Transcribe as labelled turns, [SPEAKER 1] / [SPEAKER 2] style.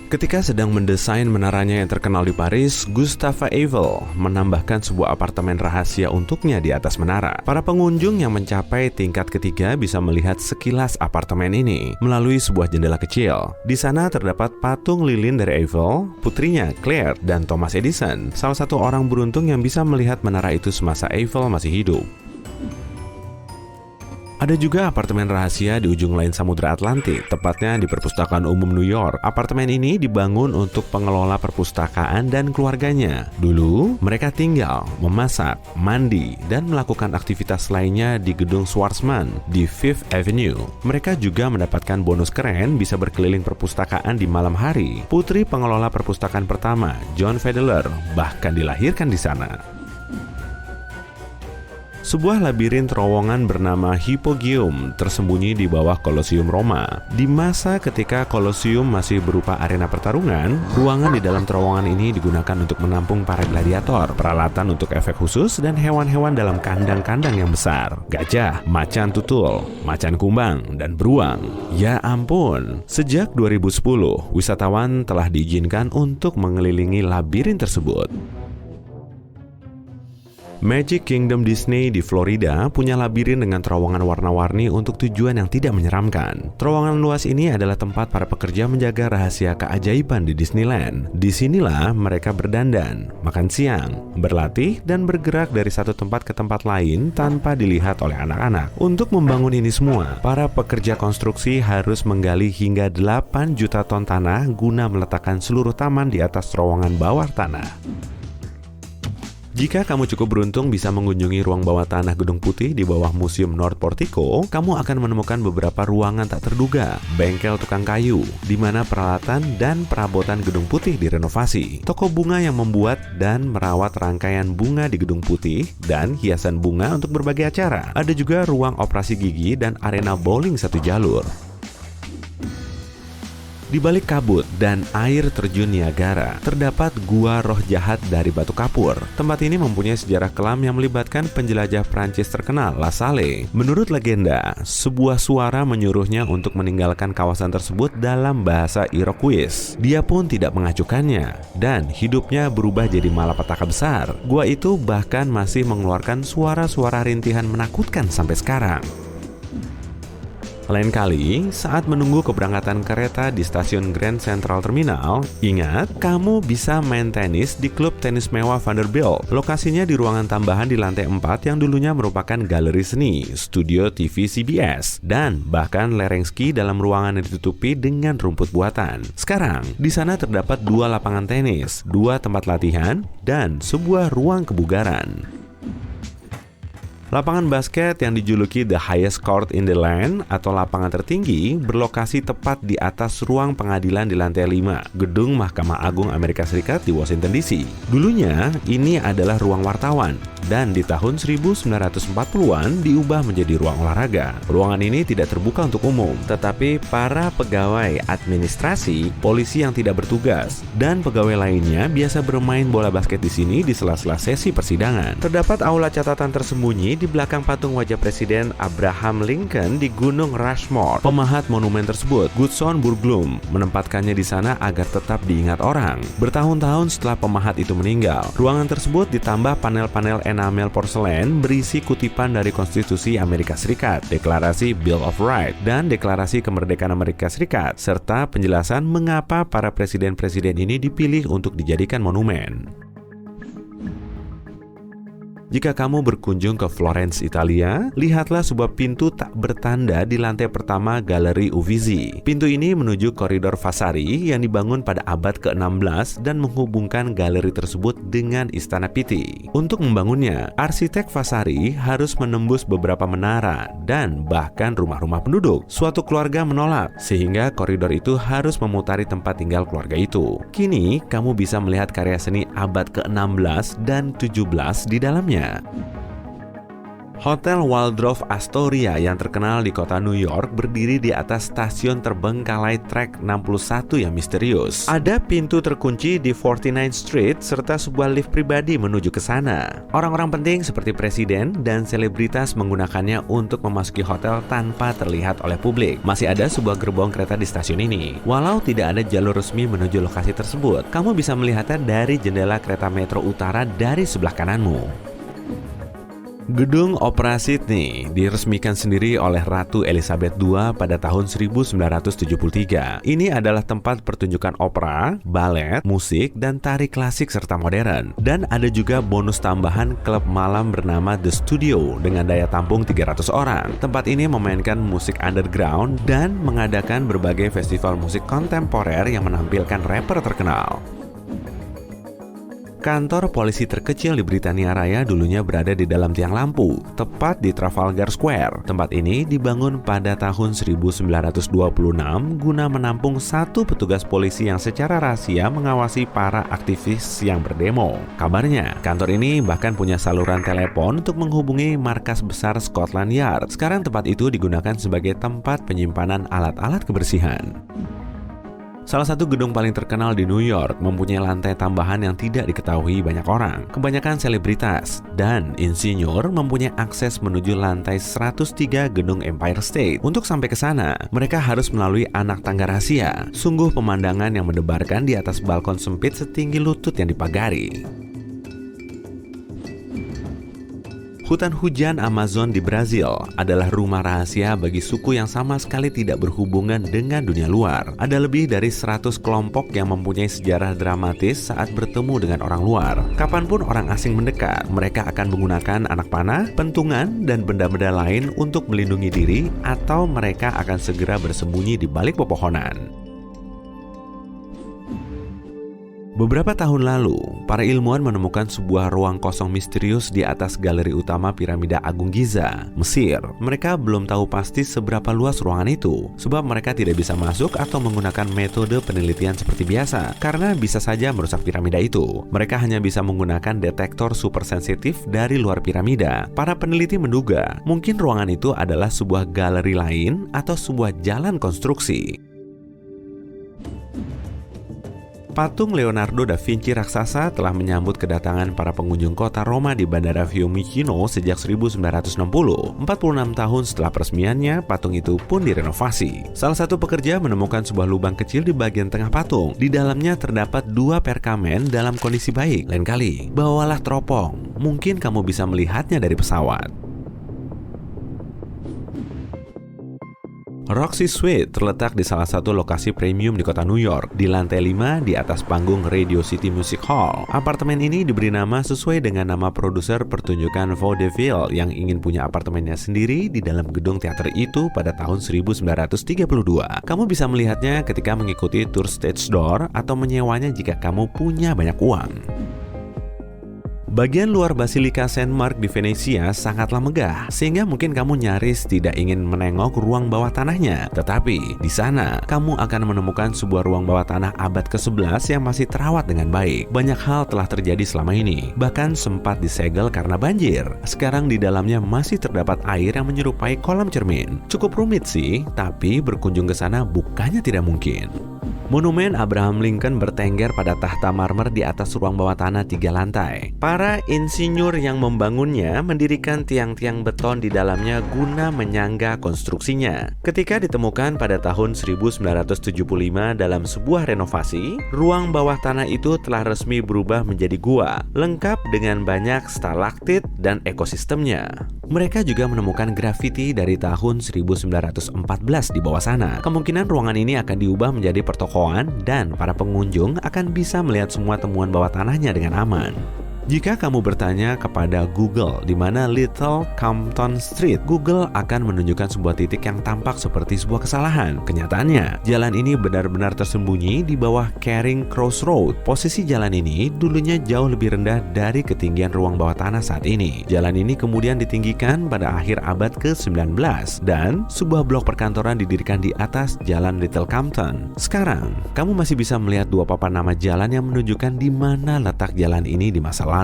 [SPEAKER 1] Ketika sedang mendesain menaranya yang terkenal di Paris, Gustave Eiffel menambahkan sebuah apartemen rahasia untuknya di atas menara. Para pengunjung yang mencapai tingkat ketiga bisa melihat sekilas apartemen ini melalui sebuah jendela kecil. Di sana terdapat patung lilin dari Eiffel, putrinya Claire, dan Thomas Edison, salah satu orang beruntung yang bisa melihat menara itu semasa Eiffel masih hidup. Ada juga apartemen rahasia di ujung lain Samudra Atlantik, tepatnya di Perpustakaan Umum New York. Apartemen ini dibangun untuk pengelola perpustakaan dan keluarganya. Dulu, mereka tinggal, memasak, mandi, dan melakukan aktivitas lainnya di gedung Schwarzman di Fifth Avenue. Mereka juga mendapatkan bonus keren bisa berkeliling perpustakaan di malam hari. Putri pengelola perpustakaan pertama, John Federer, bahkan dilahirkan di sana. Sebuah labirin terowongan bernama Hypogeum tersembunyi di bawah Kolosium Roma. Di masa ketika Kolosium masih berupa arena pertarungan, ruangan di dalam terowongan ini digunakan untuk menampung para gladiator, peralatan untuk efek khusus, dan hewan-hewan dalam kandang-kandang yang besar. Gajah, macan tutul, macan kumbang, dan beruang. Ya ampun, sejak 2010, wisatawan telah diizinkan untuk mengelilingi labirin tersebut. Magic Kingdom Disney di Florida punya labirin dengan terowongan warna-warni untuk tujuan yang tidak menyeramkan. Terowongan luas ini adalah tempat para pekerja menjaga rahasia keajaiban di Disneyland. Disinilah mereka berdandan, makan siang, berlatih, dan bergerak dari satu tempat ke tempat lain tanpa dilihat oleh anak-anak. Untuk membangun ini semua, para pekerja konstruksi harus menggali hingga 8 juta ton tanah guna meletakkan seluruh taman di atas terowongan bawah tanah. Jika kamu cukup beruntung bisa mengunjungi ruang bawah tanah Gedung Putih di bawah Museum North Portico, kamu akan menemukan beberapa ruangan tak terduga, bengkel tukang kayu, di mana peralatan dan perabotan Gedung Putih direnovasi, toko bunga yang membuat dan merawat rangkaian bunga di Gedung Putih, dan hiasan bunga untuk berbagai acara. Ada juga ruang operasi gigi dan arena bowling satu jalur. Di balik kabut dan air terjun Niagara, terdapat Gua Roh Jahat dari Batu Kapur. Tempat ini mempunyai sejarah kelam yang melibatkan penjelajah Prancis terkenal, La Salle. Menurut legenda, sebuah suara menyuruhnya untuk meninggalkan kawasan tersebut dalam bahasa Iroquois. Dia pun tidak mengacukannya, dan hidupnya berubah jadi malapetaka besar. Gua itu bahkan masih mengeluarkan suara-suara rintihan menakutkan sampai sekarang. Lain kali, saat menunggu keberangkatan kereta di stasiun Grand Central Terminal, ingat, kamu bisa main tenis di klub tenis mewah Vanderbilt. Lokasinya di ruangan tambahan di lantai 4 yang dulunya merupakan galeri seni, studio TV CBS, dan bahkan lereng ski dalam ruangan yang ditutupi dengan rumput buatan. Sekarang, di sana terdapat 2 lapangan tenis, 2 tempat latihan, dan sebuah ruang kebugaran. Lapangan basket yang dijuluki The Highest Court in the Land atau lapangan tertinggi berlokasi tepat di atas ruang pengadilan di lantai 5 Gedung Mahkamah Agung Amerika Serikat di Washington DC. Dulunya ini adalah ruang wartawan dan di tahun 1940-an diubah menjadi ruang olahraga. Ruangan ini tidak terbuka untuk umum, tetapi para pegawai administrasi, polisi yang tidak bertugas, dan pegawai lainnya biasa bermain bola basket di sini di sela-sela sesi persidangan. Terdapat aula catatan tersembunyi di belakang patung wajah Presiden Abraham Lincoln di Gunung Rushmore. Pemahat monumen tersebut, Gutzon Burglum, menempatkannya di sana agar tetap diingat orang. Bertahun-tahun setelah pemahat itu meninggal, ruangan tersebut ditambah panel-panel enamel porselen berisi kutipan dari Konstitusi Amerika Serikat, Deklarasi Bill of Rights, dan Deklarasi Kemerdekaan Amerika Serikat, serta penjelasan mengapa para presiden-presiden ini dipilih untuk dijadikan monumen. Jika kamu berkunjung ke Florence, Italia, lihatlah sebuah pintu tak bertanda di lantai pertama Galeri Uffizi. Pintu ini menuju koridor Vasari yang dibangun pada abad ke-16 dan menghubungkan galeri tersebut dengan Istana Pitti. Untuk membangunnya, arsitek Vasari harus menembus beberapa menara dan bahkan rumah-rumah penduduk. Suatu keluarga menolak, sehingga koridor itu harus memutari tempat tinggal keluarga itu. Kini, kamu bisa melihat karya seni abad ke-16 dan 17 di dalamnya. Hotel Waldorf Astoria yang terkenal di kota New York berdiri di atas stasiun terbengkalai trek 61 yang misterius. Ada pintu terkunci di 49th Street serta sebuah lift pribadi menuju ke sana. Orang-orang penting seperti presiden dan selebritas menggunakannya untuk memasuki hotel tanpa terlihat oleh publik. Masih ada sebuah gerbong kereta di stasiun ini. Walau tidak ada jalur resmi menuju lokasi tersebut, kamu bisa melihatnya dari jendela kereta metro utara dari sebelah kananmu. Gedung Opera Sydney diresmikan sendiri oleh Ratu Elizabeth II pada tahun 1973. Ini adalah tempat pertunjukan opera, balet, musik, dan tari klasik serta modern. Dan ada juga bonus tambahan klub malam bernama The Studio dengan daya tampung 300 orang. Tempat ini memainkan musik underground dan mengadakan berbagai festival musik kontemporer yang menampilkan rapper terkenal. Kantor polisi terkecil di Britania Raya dulunya berada di dalam tiang lampu, tepat di Trafalgar Square. Tempat ini dibangun pada tahun 1926 guna menampung satu petugas polisi yang secara rahasia mengawasi para aktivis yang berdemo. Kabarnya, kantor ini bahkan punya saluran telepon untuk menghubungi markas besar Scotland Yard. Sekarang tempat itu digunakan sebagai tempat penyimpanan alat-alat kebersihan. Salah satu gedung paling terkenal di New York mempunyai lantai tambahan yang tidak diketahui banyak orang. Kebanyakan selebritas dan insinyur mempunyai akses menuju lantai 103 gedung Empire State. Untuk sampai ke sana, mereka harus melalui anak tangga rahasia. Sungguh pemandangan yang mendebarkan di atas balkon sempit setinggi lutut yang dipagari. Hutan hujan Amazon di Brazil adalah rumah rahasia bagi suku yang sama sekali tidak berhubungan dengan dunia luar. Ada lebih dari 100 kelompok yang mempunyai sejarah dramatis saat bertemu dengan orang luar. Kapanpun orang asing mendekat, mereka akan menggunakan anak panah, pentungan, dan benda-benda lain untuk melindungi diri, atau mereka akan segera bersembunyi di balik pepohonan. Beberapa tahun lalu, para ilmuwan menemukan sebuah ruang kosong misterius di atas galeri utama Piramida Agung Giza, Mesir. Mereka belum tahu pasti seberapa luas ruangan itu, sebab mereka tidak bisa masuk atau menggunakan metode penelitian seperti biasa, karena bisa saja merusak piramida itu. Mereka hanya bisa menggunakan detektor supersensitif dari luar piramida. Para peneliti menduga, mungkin ruangan itu adalah sebuah galeri lain atau sebuah jalan konstruksi. Patung Leonardo da Vinci raksasa telah menyambut kedatangan para pengunjung kota Roma di Bandara Fiumicino sejak 1960. 46 tahun setelah peresmiannya, patung itu pun direnovasi. Salah satu pekerja menemukan sebuah lubang kecil di bagian tengah patung. Di dalamnya terdapat 2 perkamen dalam kondisi baik. Lain kali, bawalah teropong. Mungkin kamu bisa melihatnya dari pesawat. Roxy Suite terletak di salah satu lokasi premium di kota New York, di lantai 5 di atas panggung Radio City Music Hall. Apartemen ini diberi nama sesuai dengan nama produser pertunjukan vaudeville yang ingin punya apartemennya sendiri di dalam gedung teater itu pada tahun 1932. Kamu bisa melihatnya ketika mengikuti tour stage door atau menyewanya jika kamu punya banyak uang. Bagian luar Basilika Saint Mark di Venesia sangatlah megah, sehingga mungkin kamu nyaris tidak ingin menengok ruang bawah tanahnya. Tetapi di sana, kamu akan menemukan sebuah ruang bawah tanah abad ke-11 yang masih terawat dengan baik. Banyak hal telah terjadi selama ini, bahkan sempat disegel karena banjir. Sekarang di dalamnya masih terdapat air yang menyerupai kolam cermin. Cukup rumit sih, tapi berkunjung ke sana bukannya tidak mungkin. Monumen Abraham Lincoln bertengger pada tahta marmer di atas ruang bawah tanah 3 lantai. Para insinyur yang membangunnya mendirikan tiang-tiang beton di dalamnya guna menyangga konstruksinya. Ketika ditemukan pada tahun 1975 dalam sebuah renovasi, ruang bawah tanah itu telah resmi berubah menjadi gua, lengkap dengan banyak stalaktit dan ekosistemnya. Mereka juga menemukan grafiti dari tahun 1914 di bawah sana. Kemungkinan ruangan ini akan diubah menjadi pertokoan dan para pengunjung akan bisa melihat semua temuan bawah tanahnya dengan aman. Jika kamu bertanya kepada Google di mana Little Compton Street, Google akan menunjukkan sebuah titik yang tampak seperti sebuah kesalahan. Kenyataannya, jalan ini benar-benar tersembunyi di bawah Charing Cross Road. Posisi jalan ini dulunya jauh lebih rendah dari ketinggian ruang bawah tanah saat ini. Jalan ini kemudian ditinggikan pada akhir abad ke-19 dan sebuah blok perkantoran didirikan di atas jalan Little Compton. Sekarang, kamu masih bisa melihat 2 papan nama jalan yang menunjukkan di mana letak jalan ini di masa lalu.